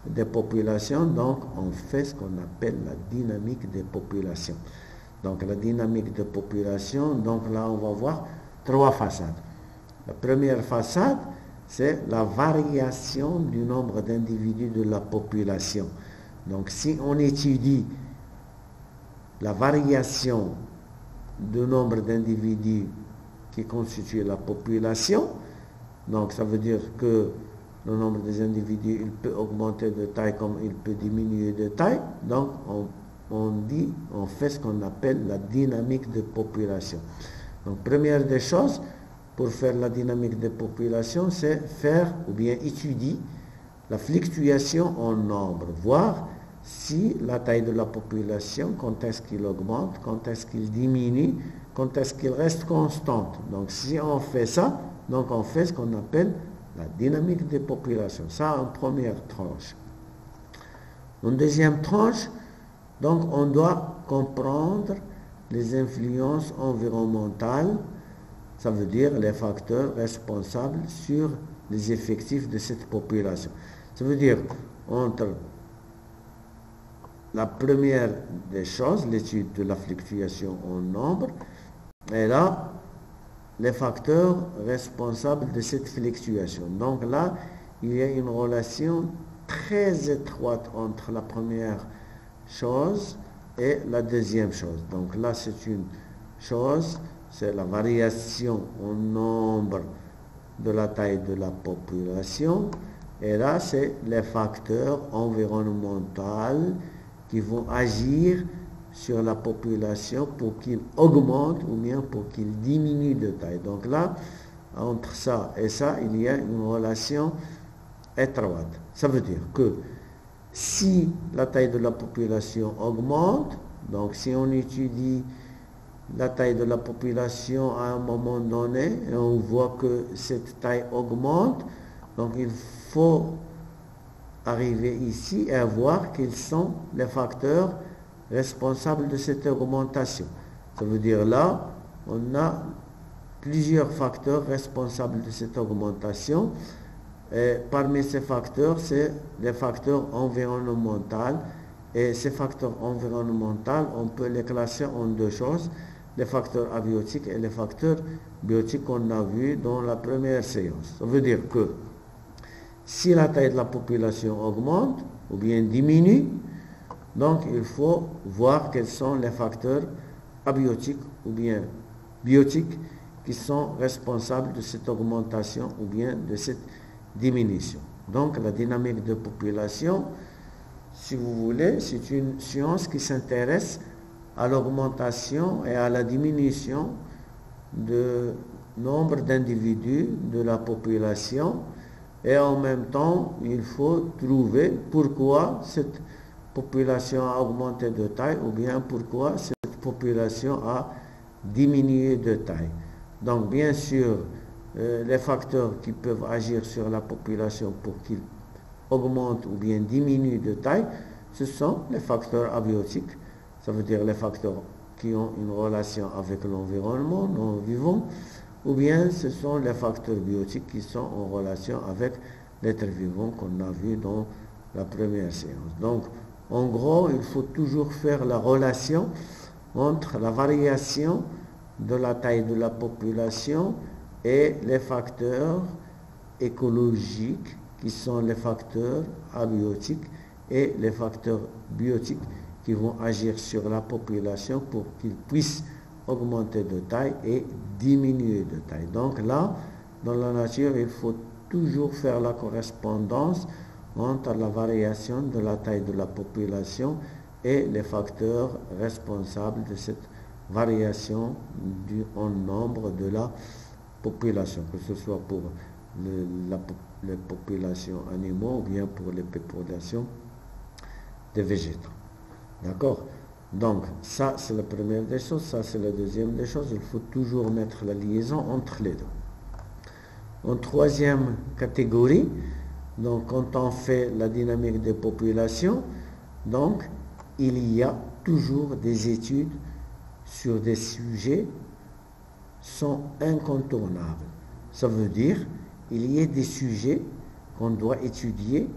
des populations, donc on fait ce qu'on appelle la dynamique des populations. Donc la dynamique de population, donc là on va voir trois façades. La première façade, c'est la variation du nombre d'individus de la population. Donc si on étudie la variation du nombre d'individus qui constituent la population, donc ça veut dire que le nombre des individus, il peut augmenter de taille comme il peut diminuer de taille. Donc on fait ce qu'on appelle la dynamique de population. Donc première des choses, pour faire la dynamique de population, c'est faire ou bien étudier la fluctuation en nombre, voir si la taille de la population, quand est-ce qu'il augmente, quand est-ce qu'il diminue, quand est-ce qu'il reste constante. Donc si on fait ça, donc on fait ce qu'on appelle la dynamique des populations. Ça en première tranche. En deuxième tranche, donc on doit comprendre les influences environnementales, ça veut dire les facteurs responsables sur les effectifs de cette population. Ça veut dire entre la première des choses, l'étude de la fluctuation en nombre, et là, les facteurs responsables de cette fluctuation. Donc là, il y a une relation très étroite entre la première chose et la deuxième chose. Donc là, c'est une chose, c'est la variation en nombre de la taille de la population. Et là, c'est les facteurs environnementaux qui vont agir sur la population pour qu'il augmente ou bien pour qu'il diminue de taille. Donc là, entre ça et ça, il y a une relation étroite. Ça veut dire que si la taille de la population augmente, Donc si on étudie la taille de la population à un moment donné et on voit que cette taille augmente, donc il faut arriver ici et voir quels sont les facteurs responsables de cette augmentation. Ça veut dire là, on a plusieurs facteurs responsables de cette augmentation. Et parmi ces facteurs, c'est les facteurs environnementaux. Et ces facteurs environnementaux, on peut les classer en deux choses, les facteurs abiotiques et les facteurs biotiques qu'on a vus dans la première séance. Ça veut dire que si la taille de la population augmente ou bien diminue, donc il faut voir quels sont les facteurs abiotiques ou bien biotiques qui sont responsables de cette augmentation ou bien de cette diminution. Donc la dynamique de population, si vous voulez, c'est une science qui s'intéresse à l'augmentation et à la diminution du nombre d'individus de la population, et en même temps, il faut trouver pourquoi cette population a augmenté de taille ou bien pourquoi cette population a diminué de taille. Donc bien sûr, les facteurs qui peuvent agir sur la population pour qu'il augmente ou bien diminue de taille, ce sont les facteurs abiotiques, ça veut dire les facteurs qui ont une relation avec l'environnement non vivant, ou bien ce sont les facteurs biotiques qui sont en relation avec l'être vivant qu'on a vu dans la première séance. Donc, en gros, il faut toujours faire la relation entre la variation de la taille de la population et les facteurs écologiques qui sont les facteurs abiotiques et les facteurs biotiques qui vont agir sur la population pour qu'ils puissent augmenter de taille et diminuer de taille. Donc là, dans la nature, il faut toujours faire la correspondance entre la variation de la taille de la population et les facteurs responsables de cette variation en nombre de la population, que ce soit pour les populations animaux ou bien pour les populations des végétaux. D'accord? Donc, ça, c'est la première des choses. Ça, c'est la deuxième des choses. Il faut toujours mettre la liaison entre les deux. En troisième catégorie, donc, quand on fait la dynamique des populations, donc, il y a toujours des études sur des sujets sont incontournables. Ça veut dire, il y a des sujets qu'on doit étudier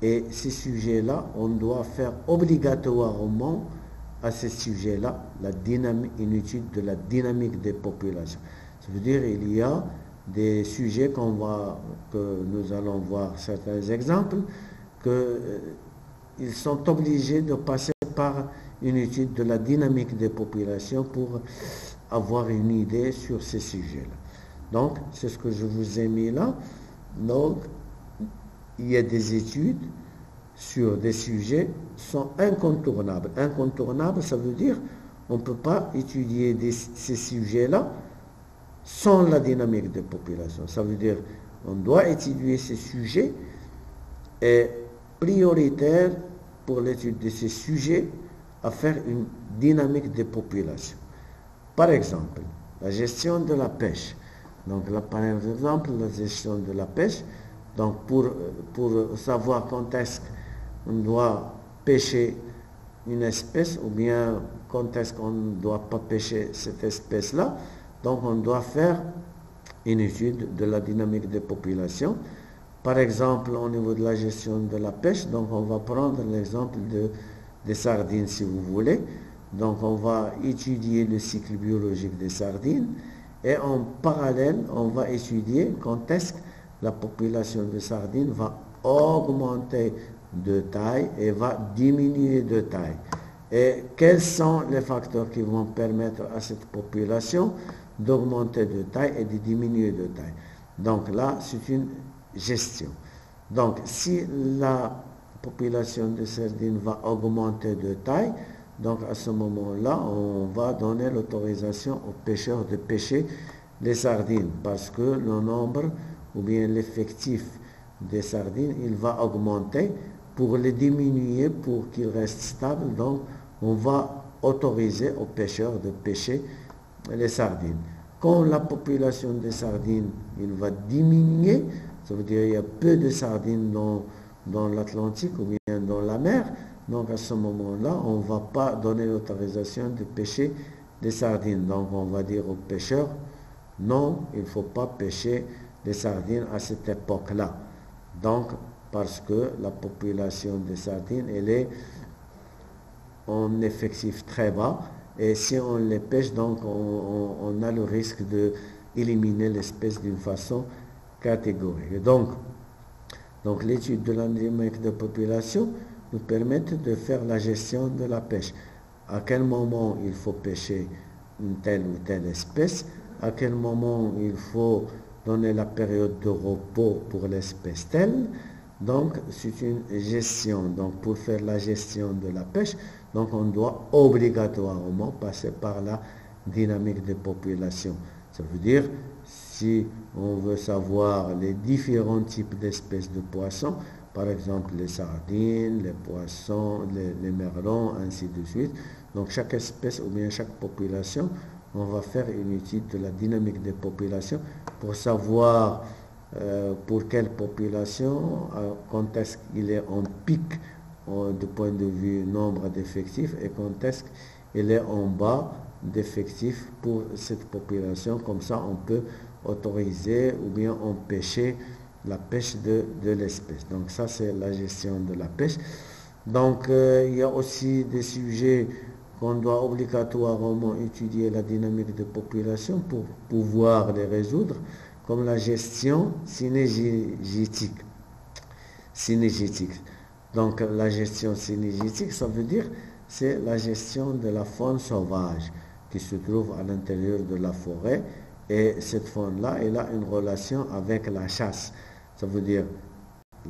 et ces sujets-là, on doit faire obligatoirement à ces sujets-là une étude de la dynamique des populations. Ça veut dire il y a des sujets que nous allons voir certains exemples, qu'ils sont obligés de passer par une étude de la dynamique des populations pour avoir une idée sur ces sujets-là. Donc, c'est ce que je vous ai mis là. Donc, il y a des études sur des sujets sont incontournables. Incontournables, ça veut dire on ne peut pas étudier ces sujets-là sans la dynamique des populations. Ça veut dire on doit étudier ces sujets et prioritaire pour l'étude de ces sujets à faire une dynamique des populations. Par exemple, la gestion de la pêche. Donc là, par exemple, la gestion de la pêche. Donc pour savoir quand est-ce qu'on doit pêcher une espèce ou bien quand est-ce qu'on ne doit pas pêcher cette espèce-là, donc on doit faire une étude de la dynamique des populations. Par exemple, au niveau de la gestion de la pêche, donc on va prendre l'exemple des sardines si vous voulez. Donc on va étudier le cycle biologique des sardines et en parallèle, on va étudier quand est-ce que la population de sardines va augmenter de taille et va diminuer de taille. Et quels sont les facteurs qui vont permettre à cette population d'augmenter de taille et de diminuer de taille. Donc là, c'est une gestion. Donc si la population de sardines va augmenter de taille, donc à ce moment-là, on va donner l'autorisation aux pêcheurs de pêcher les sardines parce que le nombre ou bien l'effectif des sardines, il va augmenter. Pour les diminuer, pour qu'ils restent stables, donc on va autoriser aux pêcheurs de pêcher les sardines. Quand la population des sardines il va diminuer, ça veut dire qu'il y a peu de sardines dans l'Atlantique ou bien dans la mer, donc à ce moment-là, on ne va pas donner l'autorisation de pêcher des sardines. Donc on va dire aux pêcheurs, non, il ne faut pas pêcher des sardines à cette époque-là. Donc, parce que la population des sardines, elle est en effectif très bas, et si on les pêche, donc on a le risque d'éliminer l'espèce d'une façon catégorique. Donc l'étude de la dynamique de population nous permet de faire la gestion de la pêche. À quel moment il faut pêcher une telle ou telle espèce, à quel moment il faut donner la période de repos pour l'espèce telle. Donc c'est une gestion. Donc pour faire la gestion de la pêche, donc on doit obligatoirement passer par la dynamique de population. Ça veut dire, si on veut savoir les différents types d'espèces de poissons, par exemple les sardines, les poissons, les merlons, ainsi de suite. Donc chaque espèce ou bien chaque population, on va faire une étude de la dynamique des populations pour savoir pour quelle population, quand est-ce qu'il est en pic du point de vue nombre d'effectifs et quand est-ce qu'il est en bas d'effectifs pour cette population. Comme ça, on peut autoriser ou bien empêcher la pêche de l'espèce. Donc ça, c'est la gestion de la pêche. Donc il y a aussi des sujets qu'on doit obligatoirement étudier la dynamique de population pour pouvoir les résoudre, comme la gestion synergétique. Donc la gestion synergétique, ça veut dire c'est la gestion de la faune sauvage qui se trouve à l'intérieur de la forêt, et cette faune-là, elle a une relation avec la chasse. Ça veut dire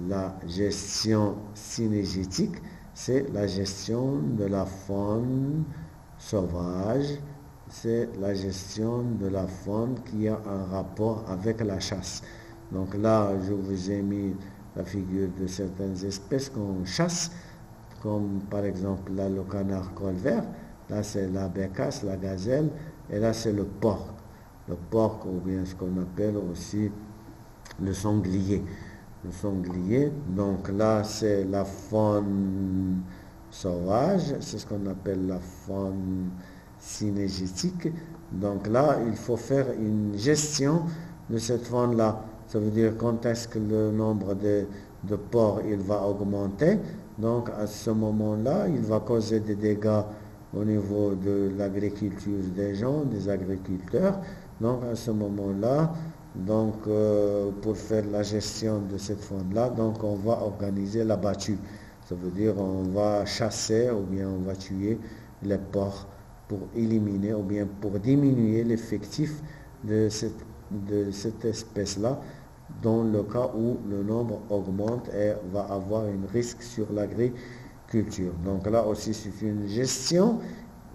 la gestion synergétique, c'est la gestion de la faune sauvage, c'est la gestion de la faune qui a un rapport avec la chasse. Donc là, je vous ai mis la figure de certaines espèces qu'on chasse, comme par exemple là, le canard colvert, là c'est la bécasse, la gazelle, et là c'est le porc. Le porc, ou bien ce qu'on appelle aussi le sanglier. Le sanglier, donc là c'est la faune sauvage, c'est ce qu'on appelle la faune synergétique. Donc là, il faut faire une gestion de cette faune-là. Ça veut dire quand est-ce que le nombre de porcs il va augmenter. Donc à ce moment-là, il va causer des dégâts au niveau de l'agriculture des gens, des agriculteurs. Donc à ce moment-là, donc pour faire la gestion de cette faune-là, donc on va organiser la battue. Ça veut dire on va chasser ou bien on va tuer les porcs pour éliminer ou bien pour diminuer l'effectif de cette espèce-là, dans le cas où le nombre augmente et va avoir un risque sur l'agriculture. Donc là aussi, c'est une gestion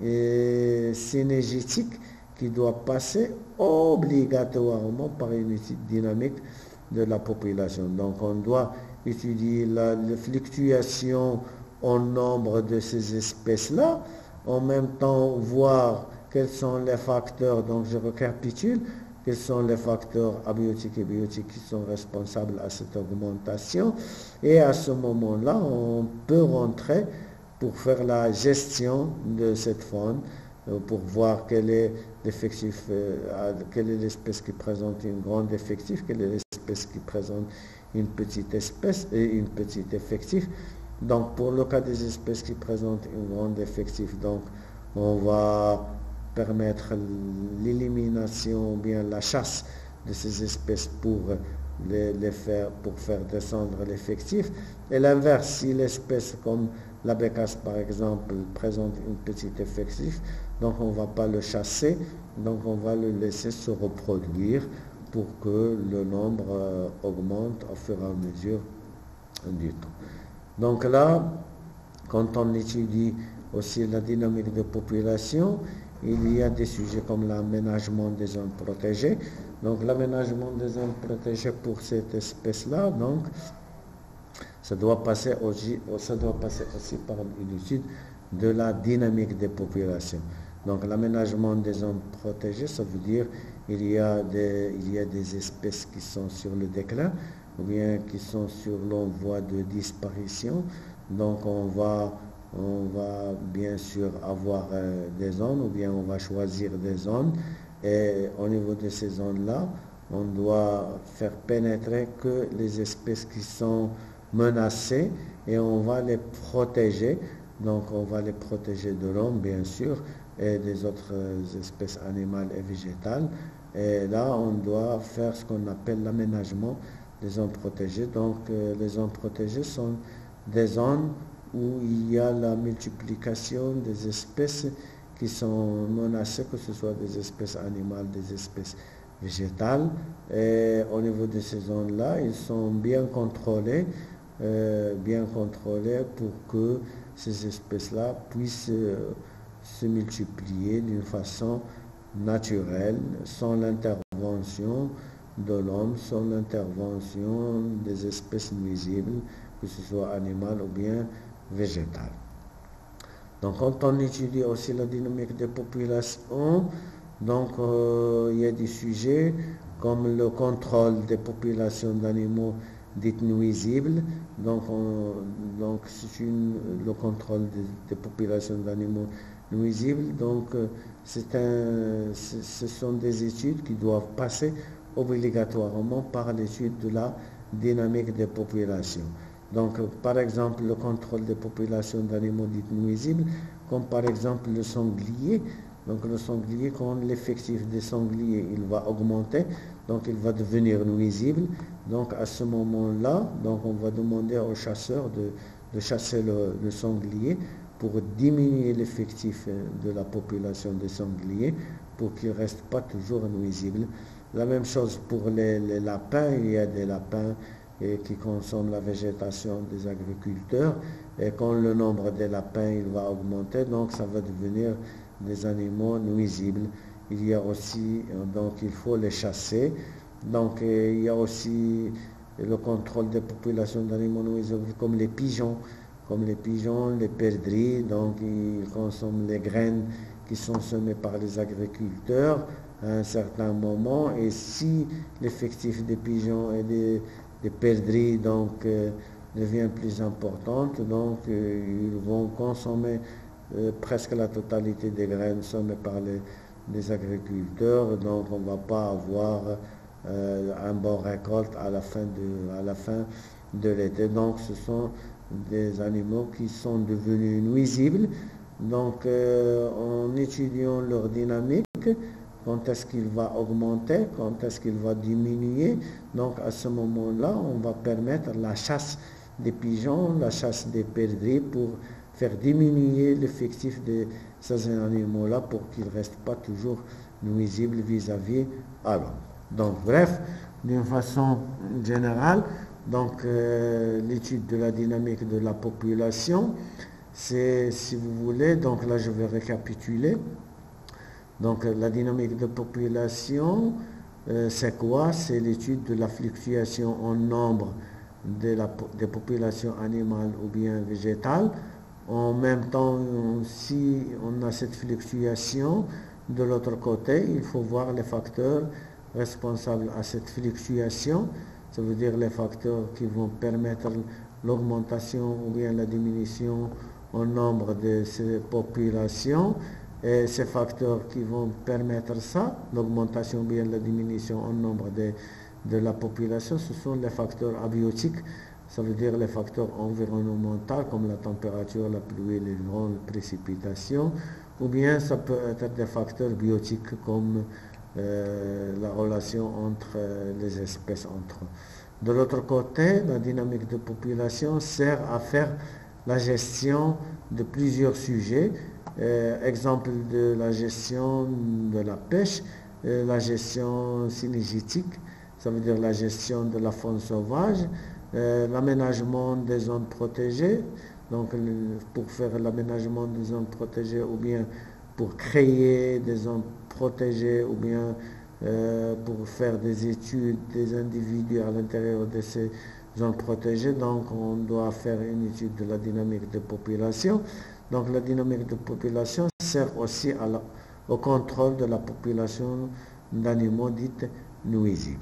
synergétique qui doit passer obligatoirement par une étude dynamique de la population. Donc on doit étudier la fluctuation en nombre de ces espèces-là, en même temps voir quels sont les facteurs, donc je récapitule, quels sont les facteurs abiotiques et biotiques qui sont responsables à cette augmentation, et à ce moment-là, on peut rentrer pour faire la gestion de cette faune, pour voir quel est l'effectif, quelle est l'espèce qui présente un grand effectif, quelle est l'espèce qui présente une petite espèce et une petite effectif. Donc pour le cas des espèces qui présentent un grand effectif, donc on va permettre l'élimination ou bien la chasse de ces espèces pour faire descendre l'effectif. Et l'inverse, si l'espèce comme la bécasse par exemple présente un petit effectif, donc on ne va pas le chasser, donc on va le laisser se reproduire pour que le nombre augmente au fur et à mesure du temps. Donc là, quand on étudie aussi la dynamique de population, il y a des sujets comme l'aménagement des zones protégées. Donc l'aménagement des zones protégées pour cette espèce-là, donc ça doit passer aussi par une étude de la dynamique des populations. Donc l'aménagement des zones protégées, ça veut dire il y a des espèces qui sont sur le déclin ou bien qui sont sur l'envoi de disparition. Donc on va bien sûr avoir des zones ou bien on va choisir des zones et au niveau de ces zones-là, on doit faire pénétrer que les espèces qui sont menacées et on va les protéger. Donc on va les protéger de l'homme bien sûr et des autres espèces animales et végétales. Et là, on doit faire ce qu'on appelle l'aménagement des zones protégées. Donc les zones protégées sont des zones où il y a la multiplication des espèces qui sont menacées, que ce soit des espèces animales, des espèces végétales. Et au niveau de ces zones-là, ils sont bien contrôlés pour que ces espèces-là puissent se multiplier d'une façon naturelle, sans l'intervention de l'homme, sans l'intervention des espèces nuisibles, que ce soit animales ou bien végétales. Donc quand on étudie aussi la dynamique des populations, donc il y a des sujets comme le contrôle des populations d'animaux dites nuisibles. Donc c'est le contrôle des populations d'animaux nuisibles. Donc ce sont des études qui doivent passer obligatoirement par l'étude de la dynamique des populations. Donc, par exemple, le contrôle des populations d'animaux dits nuisibles, comme par exemple le sanglier. Donc, le sanglier, quand l'effectif des sangliers il va augmenter, donc il va devenir nuisible. Donc, à ce moment-là, donc on va demander aux chasseurs de chasser le sanglier pour diminuer l'effectif de la population des sangliers, pour qu'ils ne restent pas toujours nuisibles. La même chose pour les lapins. Il y a des lapins qui consomment la végétation des agriculteurs, et quand le nombre des lapins il va augmenter, donc ça va devenir des animaux nuisibles. Il y a aussi, donc il faut les chasser. Donc il y a aussi le contrôle des populations d'animaux nuisibles comme les pigeons, les perdrix. Donc ils consomment les graines qui sont semées par les agriculteurs à un certain moment, et si l'effectif des pigeons et des perdrix donc devient plus importante, donc ils vont consommer presque la totalité des graines semées par les agriculteurs. Donc on ne va pas avoir un bon récolte à la fin de l'été. Donc ce sont des animaux qui sont devenus nuisibles. Donc en étudiant leur dynamique, quand est-ce qu'il va augmenter, quand est-ce qu'il va diminuer. Donc à ce moment-là, on va permettre la chasse des pigeons, la chasse des perdrix pour faire diminuer l'effectif de ces animaux-là pour qu'ils ne restent pas toujours nuisibles vis-à-vis à l'homme. Donc bref, d'une façon générale, donc l'étude de la dynamique de la population, c'est, si vous voulez, donc là je vais récapituler. Donc la dynamique de population, c'est quoi? C'est l'étude de la fluctuation en nombre des populations animales ou bien végétales. En même temps, si on a cette fluctuation, de l'autre côté, il faut voir les facteurs responsables à cette fluctuation. Ça veut dire les facteurs qui vont permettre l'augmentation ou bien la diminution en nombre de ces populations. Et ces facteurs qui vont permettre ça, l'augmentation ou bien la diminution en nombre de la population, ce sont les facteurs abiotiques. Ça veut dire les facteurs environnementaux comme la température, la pluie, les vents, les précipitations, ou bien ça peut être des facteurs biotiques comme la relation entre les espèces entre eux. De l'autre côté, la dynamique de population sert à faire la gestion de plusieurs sujets. Exemple de la gestion de la pêche, la gestion cynégétique, ça veut dire la gestion de la faune sauvage, l'aménagement des zones protégées. Donc pour faire l'aménagement des zones protégées ou bien pour créer des zones protégées ou bien pour faire des études des individus à l'intérieur de ces zones protégées, donc on doit faire une étude de la dynamique de population. Donc la dynamique de population sert aussi au contrôle de la population d'animaux dites nuisibles.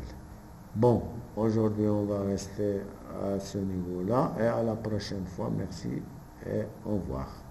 Bon, aujourd'hui on va rester à ce niveau-là et à la prochaine fois. Merci et au revoir.